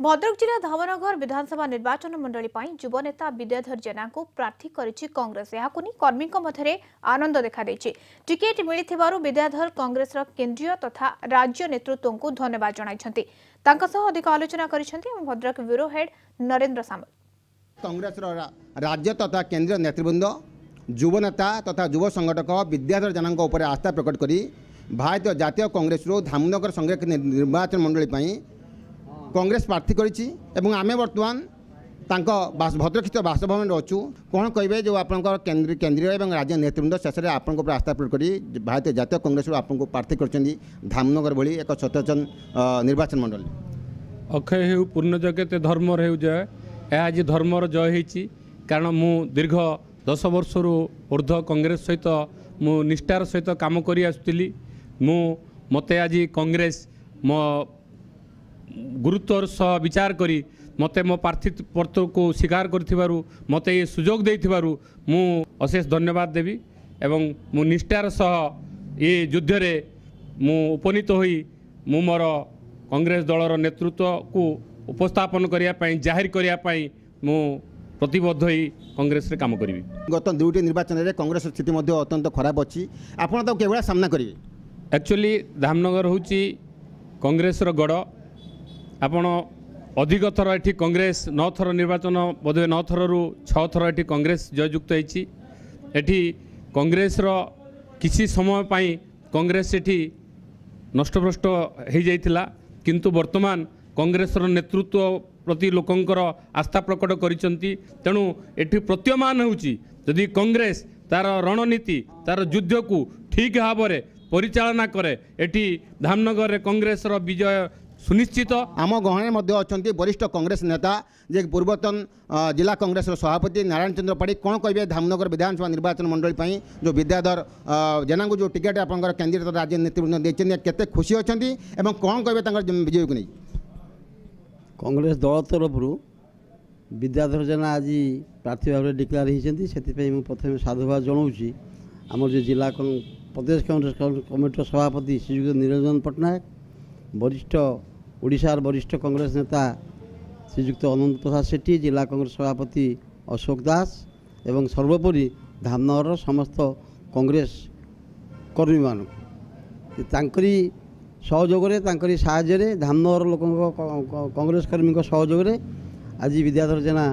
भद्रक जिला धामनगर विधानसभा निर्वाचन मंडली युव नेता विद्याधर जेना को प्रार्थी करिछि कांग्रेस। याकु नि कर्मी मध्य आनंद देखा देछि। टिकेट मिलिथिबारु विद्याधर कांग्रेस केंद्रीय तथा राज्य नेतृत्व को धन्यवाद जणाइछन्ति। तांका सह अधिक आलोचना करिछन्ति भद्रक ब्यूरो हेड नरेंद्र सामल। कांग्रेस राज्य तथा केंद्रीय नेतृवृंद युव नेता तथा युव संगठक विद्याधर जेना उपर आस्था प्रकट करी भारतीय जातीय कांग्रेस धामनगर संघ निर्वाचन मंडली कांग्रेस प्रार्थी करिछि एवं आमे वर्तमान तांको भद्रक स्थित बासभवन अच्छु कौन कहे जो आप केंद्रीय और राज्य नेतृवृंद शेष में आपको आस्था प्रकट करी भारतीय जातीय कांग्रेस आपको प्रार्थी कर धामनगर भली एक सचेतन निर्वाचन मंडल अक्षय हो पूर्ण जगत धर्मर हो जय आज धर्मर जय होती कारण मु दीर्घ 10 वर्ष ऊर्ध कांग्रेस सहित मु निष्ठार सहित काम करी आसुली मते आज कांग्रेस मो गुरुत्वर सह विचार करी मते मो प्रार्थीपत्र को स्वीकार कर मते ये सुजोग देथिबारु मु अशेष धन्यवाद देवी एवं मु निष्ठार सह ये युद्ध रे मु उपनीत होई मु मोर कांग्रेस दलर नेतृत्व को उपस्थापन करिया पई जाहिर करिया पई मु प्रतिबद्ध होई कांग्रेस रे काम करिवि। गत दुईटी निर्वाचन रे कांग्रेस स्थिति मध्ये अत्यंत खराब अछि आपण तो केवळ सामना करिवे। एक्चुअली धामनगर होची कांग्रेस रो गड़ आपण अधिक थर ये कांग्रेस 9 थर निर्वाचन बोधे 9 थरु 6 थर ये कांग्रेस जययुक्त होती कांग्रेस रो किसी समय पाई कांग्रेस एठी नष्टभ्रष्ट हो जाइथिला किंतु वर्तमान कांग्रेस रो नेतृत्व प्रति लोकंकर आस्था प्रकट करिसंती तेणु एठी प्रतीयमान होची यदि कांग्रेस तार रणनीति तार युद्ध को ठीक भाव में परिचालना करे एठी धामनगर रे कांग्रेस रो विजय सुनिश्चित। आम गहणे मध्य अच्छा वरिष्ठ कांग्रेस नेता जे पूर्वतन जिला कांग्रेस सभापति नारायण चंद्र पाड़ी कौन कहे धामनगर विधानसभा निर्वाचन मंडली जो विद्याधर जेना को जो टिकेट आप केंद्रीय राज्य नेतृवृंद देते केते खुशी अच्छा और कौन कहे विजय को नहीं। कांग्रेस दल तरफ विद्याधर जेना आज प्रार्थी भाव में डिक्लेयर होती से प्रथम साधुवाद जनाऊँगी आम जो जिला प्रदेश कांग्रेस कमिटर सभापति श्रीयुक्त निरंजन पट्टनायक वरिष्ठ ओडिशार वरिष्ठ कांग्रेस नेता श्रीयुक्त अनंत प्रसाद सेठी जिला कांग्रेस सभापति अशोक दास एवं सर्वोपरि धामनगर समस्त कांग्रेस कर्मी मान सहयोग साहाय्य धामनगर लोक कांग्रेस कर्मी सहयोग आज विद्याधर जेना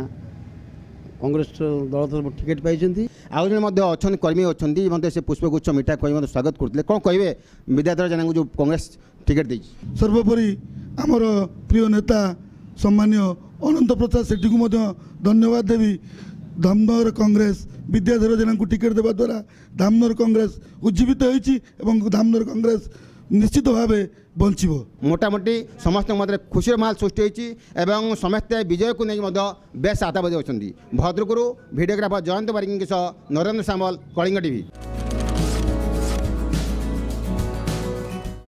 कांग्रेस दल तरफ टिकेट पाई आउ जन कर्मी अच्छा से पुष्पगुच्छ मिठा कही स्वागत करते कौन कहे विद्याधर जेना जो कांग्रेस टिकेट दी। सर्वोपरि आमर प्रिय नेता सम्मान्य अनंत प्रसाद सेठी को धन्यवाद देवी। धामनगर कांग्रेस विद्याधर जेना को टिकेट देवा द्वारा धामनगर कांग्रेस उज्जीवित होती धामनगर कांग्रेस निश्चित भाव बंचब। मोटामोटी समस्त मध्य खुशी माल सृष्टि होती समस्ते विजय को नहीं बेस आशावादी अच्छा। भद्रकरू भिडियोग्राफर जयंत बारिक नरेंद्र सामल कलिंग टीवी।